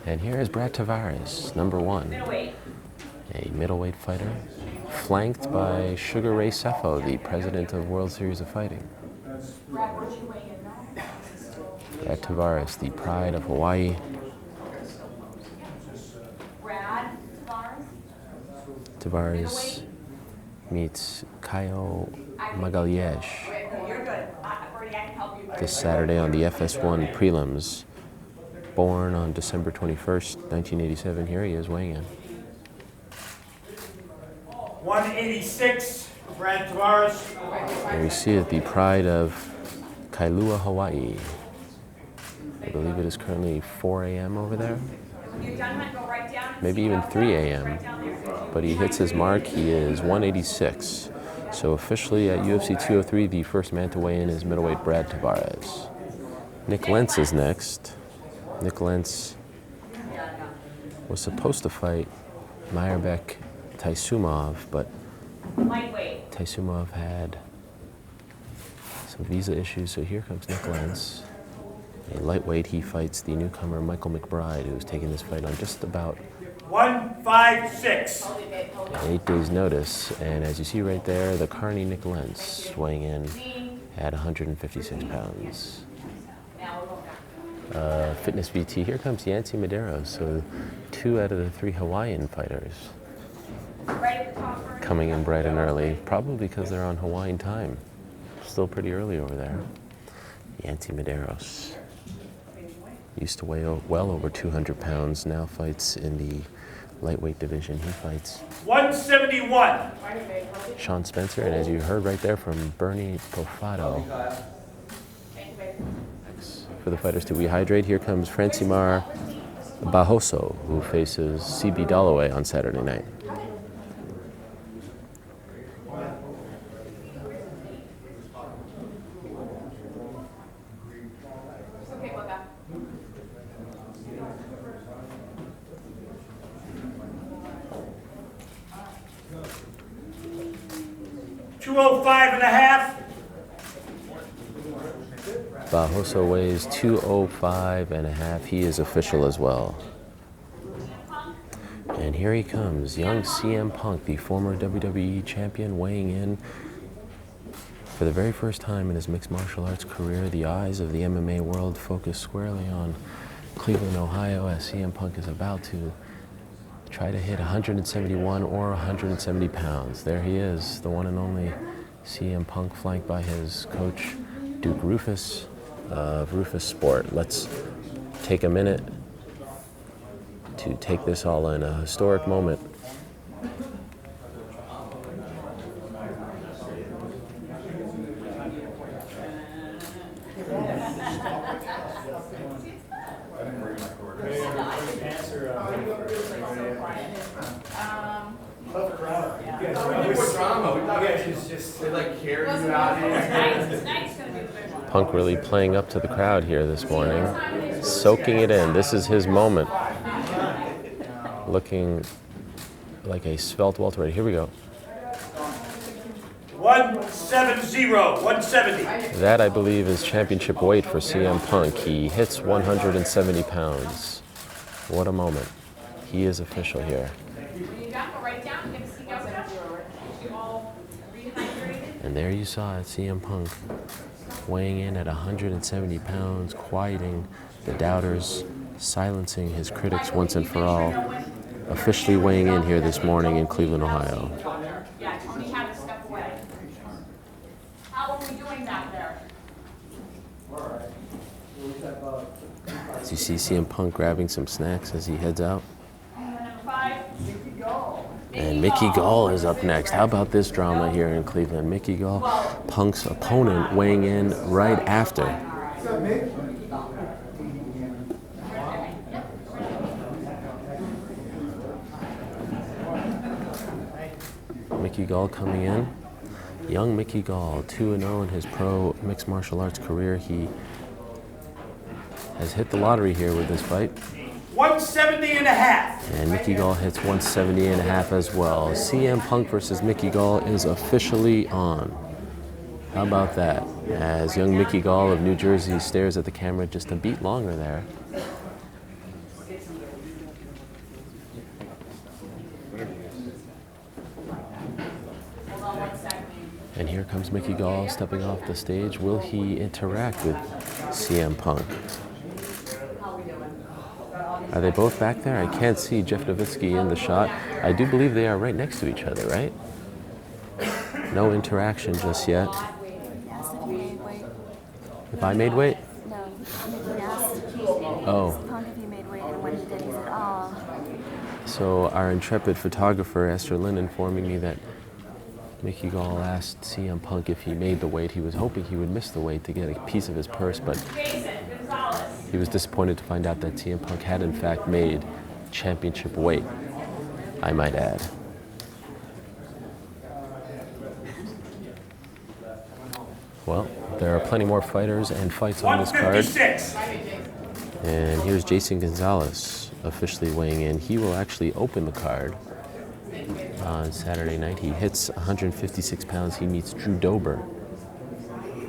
And here is Brad Tavares, number 1. A middleweight fighter, flanked by Sugar Ray Sefo, the president of World Series of Fighting. Brad Tavares, the pride of Hawaii. Tavares meets Caio Magalhães this Saturday on the FS1 prelims. Born on December 21st, 1987. Here he is weighing in. 186, Brad Tavares. And we see it, the pride of Kailua, Hawaii. I believe it is currently 4 a.m. over there. Maybe even 3 a.m. But he hits his mark. He is 186. So officially at UFC 203, the first man to weigh in is middleweight Brad Tavares. Nick Lentz is next. Nick Lentz was supposed to fight Mairbek Taisumov, but Taisumov had some visa issues, so here comes Nick Lentz. A lightweight, he fights the newcomer Michael McBride, who's taking this fight on just about 156. 8 days' notice. And as you see right there, the Carney Nick Lentz weighing in at 156 pounds. Fitness VT, here comes Yancy Medeiros, so 2 out of the 3 Hawaiian fighters coming in bright and early, probably because they're on Hawaiian time. Still pretty early over there. Yancy Medeiros used to weigh well over 200 pounds, now fights in the lightweight division. He fights 171. Sean Spencer, and as you heard right there from Bernie Profado, for the fighters to rehydrate, here comes Francimar Barroso, who faces CB Dalloway on Saturday night. $205.5. Barroso weighs 205.5. He is official as well. And here he comes, young CM Punk, the former WWE champion, weighing in for the very first time in his mixed martial arts career. The eyes of the MMA world focus squarely on Cleveland, Ohio, as CM Punk is about to try to hit 171 or 170 pounds. There he is, the one and only CM Punk, flanked by his coach, Duke Rufus of Rufus Sport. Let's take a minute to take this all in, a historic moment. Punk really playing up to the crowd here this morning, soaking it in. This is his moment. Looking like a svelte welterweight. Here we go. 170. That, I believe, is championship weight for CM Punk. He hits 170 pounds. What a moment. He is official here. And there you saw it, CM Punk weighing in at 170 pounds, quieting the doubters, silencing his critics once and for all. Officially weighing in here this morning in Cleveland, Ohio. As you see CM Punk grabbing some snacks as he heads out. And Mickey Gall is up next. How about this drama here in Cleveland? Mickey Gall, Punk's opponent, weighing in right after. Mickey Gall coming in. Young Mickey Gall, 2-0 in his pro mixed martial arts career. He has hit the lottery here with this fight. 170.5. And Mickey Gall hits 170.5 as well. CM Punk versus Mickey Gall is officially on. How about that? As young Mickey Gall of New Jersey stares at the camera just a beat longer there. And here comes Mickey Gall stepping off the stage. Will he interact with CM Punk? Are they both back there? I can't see Jeff Nowitzki in the shot. I do believe they are right next to each other, right? No interaction just yet. If I made weight? No, Mickey asked Oh. Punk if he made weight, and when he did, he said, "Oh." So our intrepid photographer, Esther Lynn, informing me that Mickey Gall asked CM Punk if he made the weight. He was hoping he would miss the weight to get a piece of his purse, but he was disappointed to find out that CM Punk had in fact made championship weight, I might add. Well, there are plenty more fighters and fights on this card. 156. And here's Jason Gonzalez officially weighing in. He will actually open the card on Saturday night. He hits 156 pounds. He meets Drew Dober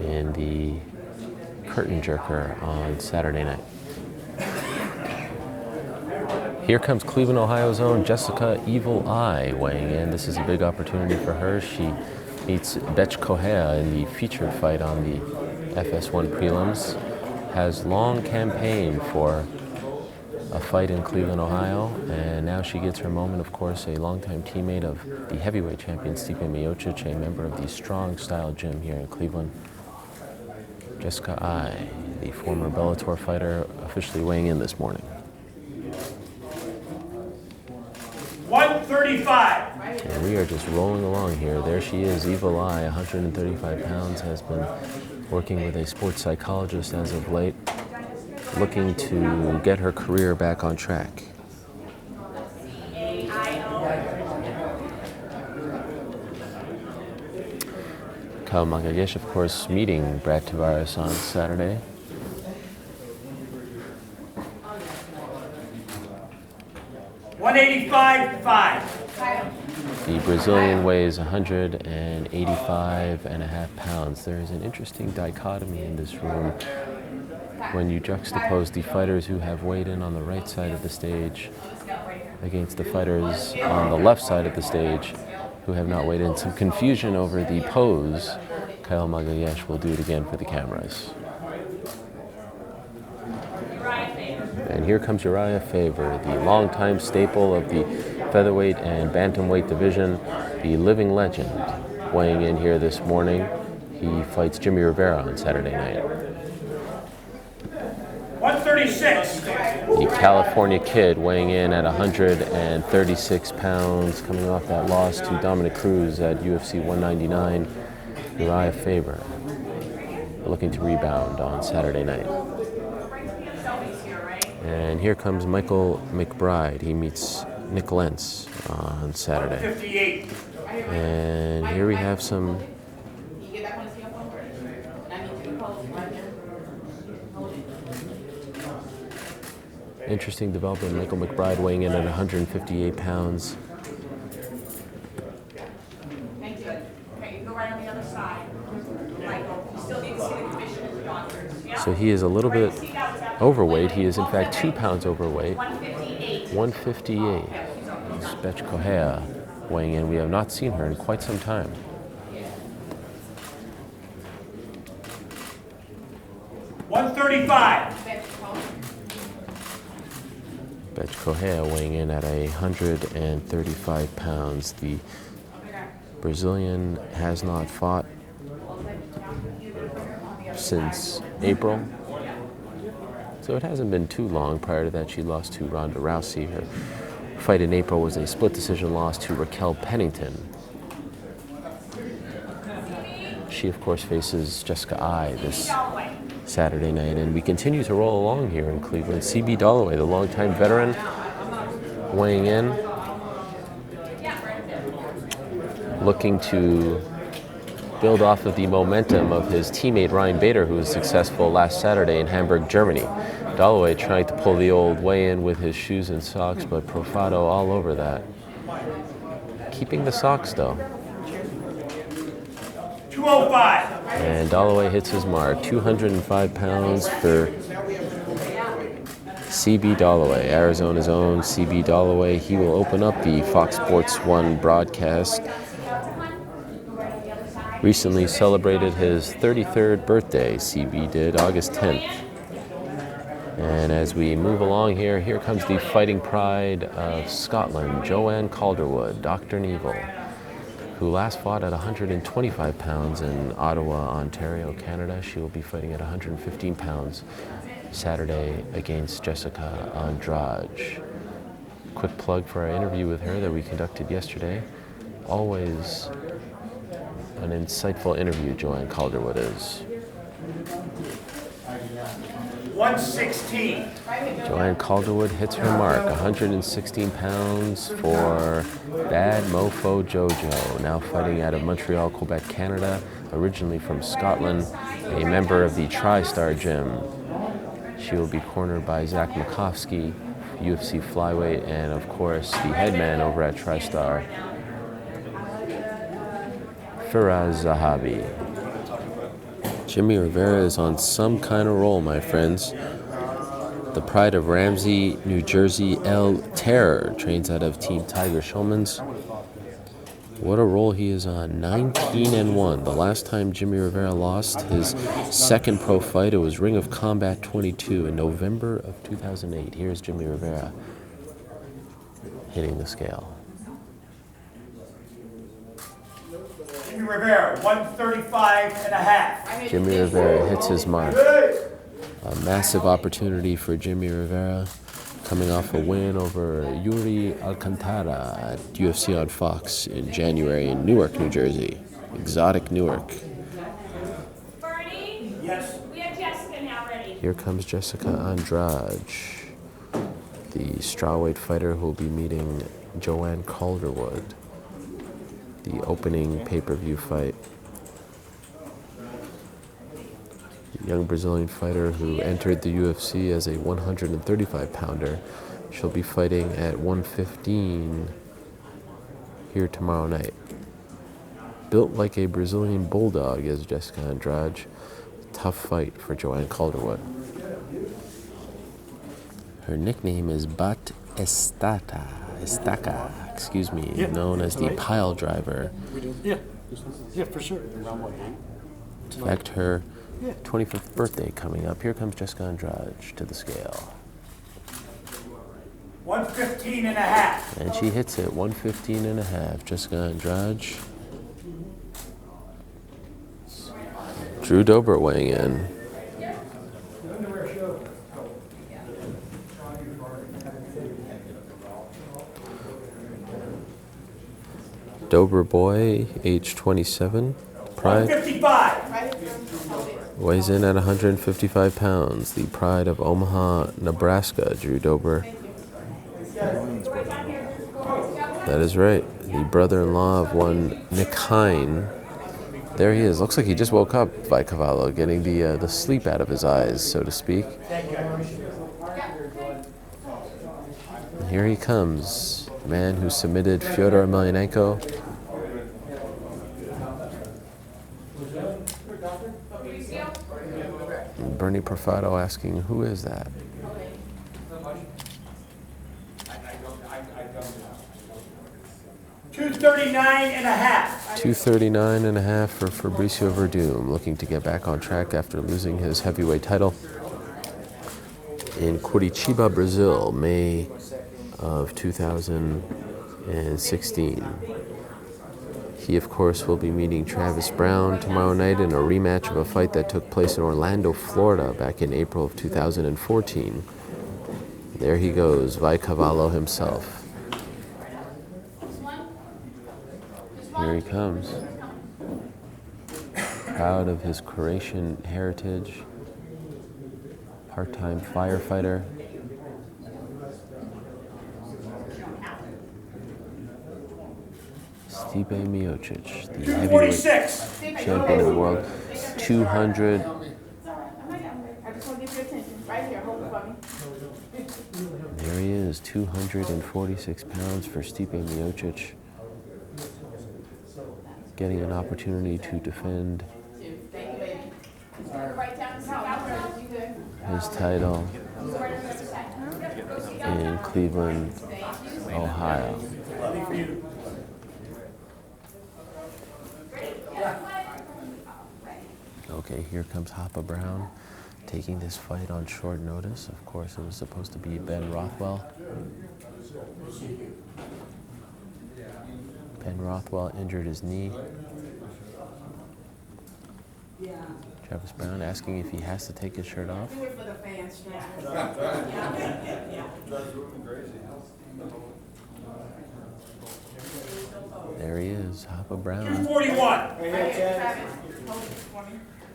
in the curtain jerker on Saturday night. Here comes Cleveland, Ohio's own Jessica Evil Eye weighing in. This is a big opportunity for her. She meets Betch Kohea in the featured fight on the FS1 prelims. Has long campaigned for a fight in Cleveland, Ohio, and now she gets her moment. Of course, a longtime teammate of the heavyweight champion Stipe Miocic, a member of the Strong Style Gym here in Cleveland. Jessica Eye, the former Bellator fighter, officially weighing in this morning. 135. And we are just rolling along here. There she is, Evil Eye, 135 pounds, has been working with a sports psychologist as of late, looking to get her career back on track. Kyle Magayesh, of course, meeting Brad Tavares on Saturday. $185.5. The Brazilian weighs 185.5 pounds. There is an interesting dichotomy in this room when you juxtapose the fighters who have weighed in on the right side of the stage against the fighters on the left side of the stage who have not weighed in. Some confusion over the pose. Kyle Magayesh will do it again for the cameras. And here comes Uriah Faber, the longtime staple of the featherweight and bantamweight division, the living legend, weighing in here this morning. He fights Jimmy Rivera on Saturday night. 136. The California Kid weighing in at 136 pounds, coming off that loss to Dominic Cruz at UFC 199. Uriah Faber looking to rebound on Saturday night. And here comes Michael McBride. He meets Nick Lentz on Saturday. 58. And here we have some interesting development. Michael McBride weighing in at 158 pounds. Thank you. Okay, you go right on the other side. Michael, you still need to see the commissioner's doctors. Yeah? So he is a little bit overweight. He is in fact 2 pounds overweight. 158. 158. It's Betch Kohea weighing in. We have not seen her in quite some time. $135. Betch Kohea weighing in at 135 pounds. The Brazilian has not fought since April. So it hasn't been too long. Prior to that, she lost to Ronda Rousey. Her fight in April was a split decision loss to Raquel Pennington. She, of course, faces Jessica Eye this Saturday night. And we continue to roll along here in Cleveland. CB Dalloway, the longtime veteran, weighing in, looking to build off of the momentum of his teammate Ryan Bader, who was successful last Saturday in Hamburg, Germany. Dalloway trying to pull the old weigh-in with his shoes and socks, but Profado all over that. Keeping the socks, though. 205. And Dalloway hits his mark. 205 pounds for CB Dalloway, Arizona's own CB Dalloway. He will open up the Fox Sports 1 broadcast. Recently celebrated his 33rd birthday, CB did, August 10th. And as we move along here comes the fighting pride of Scotland, Joanne Calderwood, Dr. Neville, who last fought at 125 pounds in Ottawa, Ontario, Canada. She will be fighting at 115 pounds Saturday against Jessica Andrade. Quick plug for our interview with her that we conducted yesterday. Always an insightful interview, Joanne Calderwood is. 116. Joanne Calderwood hits her mark, 116 pounds for Bad Mofo Jojo, now fighting out of Montreal, Quebec, Canada, originally from Scotland, a member of the TriStar Gym. She will be cornered by Zach Makovsky, UFC flyweight, and of course the headman over at TriStar, Firas Zahabi. Jimmy Rivera is on some kind of roll, my friends. The pride of Ramsey, New Jersey, El Terror trains out of Team Tiger Schulman's. What a roll he is on, 19-1. The last time Jimmy Rivera lost his second pro fight, it was Ring of Combat 22 in November of 2008. Here's Jimmy Rivera hitting the scale. Jimmy Rivera, 135 and a half. Jimmy Rivera hits his mark. A massive opportunity for Jimmy Rivera, coming off a win over Yuri Alcantara at UFC on Fox in January in Newark, New Jersey. Exotic Newark. Bernie? Yes. We have Jessica now ready. Here comes Jessica Andrade, the strawweight fighter who will be meeting Joanne Calderwood, the opening pay-per-view fight. The young Brazilian fighter who entered the UFC as a 135-pounder. She'll be fighting at 115 here tomorrow night. Built like a Brazilian bulldog is Jessica Andrade. Tough fight for Joanne Calderwood. Her nickname is Bat Estaca, known as the pile driver. Yeah, for sure. In fact, her 25th birthday coming up. Here comes Jessica Andrade to the scale. 115 and a half. And she hits it, 115 and a half. Jessica Andrade. Drew Dobert weighing in. Dober boy, age 27, pride, 155. weighs in at 155 pounds. The pride of Omaha, Nebraska, Drew Dober. That is right. The brother-in-law of one Nick Hine. There he is. Looks like he just woke up, Cavallo, getting the sleep out of his eyes, so to speak. And here he comes, the man who submitted Fyodor Emelianenko. And Bernie Profado asking, who is that? $239 and a half. 239 and a half for Fabricio Verdum, looking to get back on track after losing his heavyweight title in Curitiba, Brazil, May of 2016. He, of course, will be meeting Travis Brown tomorrow night in a rematch of a fight that took place in Orlando, Florida, back in April of 2014. There he goes, Cavallo himself. Here he comes. Proud of his Croatian heritage. Part-time firefighter. Stipe Miocic, the heavyweight 246. champion of the world. 200. I just want to get your attention. Right here, hold it for me. There he is, 246 pounds for Stipe Miocic. Getting an opportunity to defend his title. in Cleveland, Ohio. Okay, here comes Hoppa Brown taking this fight on short notice. Of course, it was supposed to be Ben Rothwell. Ben Rothwell injured his knee. Travis Brown asking if he has to take his shirt off. Do it for the fans, There he is, Hoppa Brown. 241.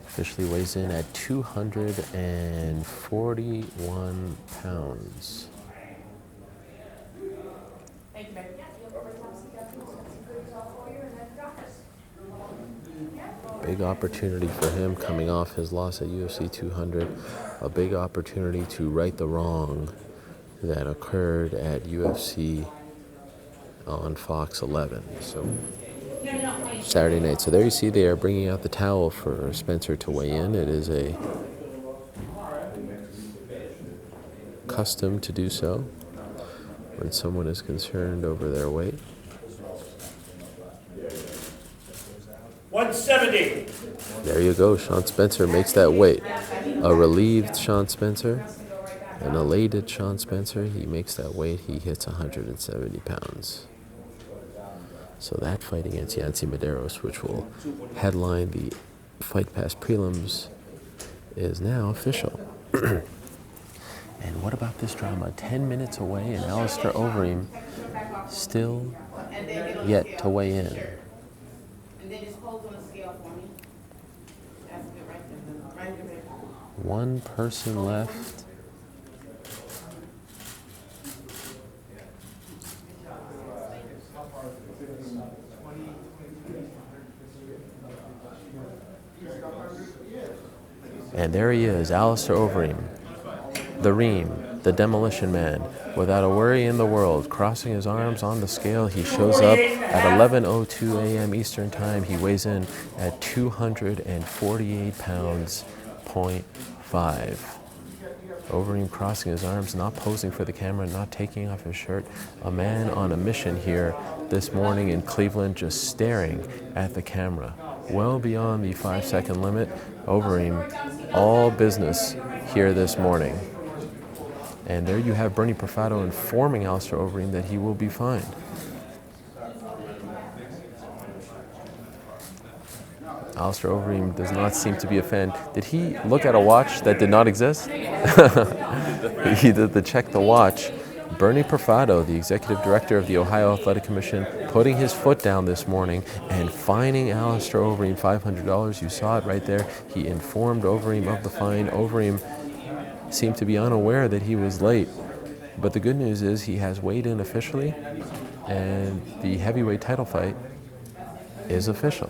Officially weighs in at 241 pounds. Thank you, baby. Big opportunity for him coming off his loss at UFC 200. A big opportunity to right the wrong that occurred at UFC on Fox 11. So Saturday night. So there you see they are bringing out the towel for Spencer to weigh in. It is a custom to do so when someone is concerned over their weight. 170. There you go. Sean Spencer makes that weight. A relieved Sean Spencer, an elated Sean Spencer. He makes that weight. He hits 170 pounds. So that fight against Yancy Medeiros, which will headline the Fight Pass prelims, is now official. And what about this drama? 10 minutes away, and Alistair Overeem still yet to weigh in. And then just hold on the scale for me. That's good right there. Right there. One person left. And there he is, Alistair Overeem, the Reem, the Demolition Man, without a worry in the world, crossing his arms on the scale. He shows up at 11:02 a.m. Eastern Time. He weighs in at 248 pounds, 0.5. Overeem crossing his arms, not posing for the camera, not taking off his shirt. A man on a mission here this morning in Cleveland, just staring at the camera. Well beyond the 5-second limit. Overeem, all business here this morning. And there you have Bernie Perfado informing Alistair Overeem that he will be fine. Alistair Overeem does not seem to be a fan. Did he look at a watch that did not exist? He did the check the watch. Bernie Perfado, the executive director of the Ohio Athletic Commission, putting his foot down this morning and fining Alistair Overeem $500. You saw it right there. He informed Overeem of the fine. Overeem seemed to be unaware that he was late. But the good news is he has weighed in officially, and the heavyweight title fight is official.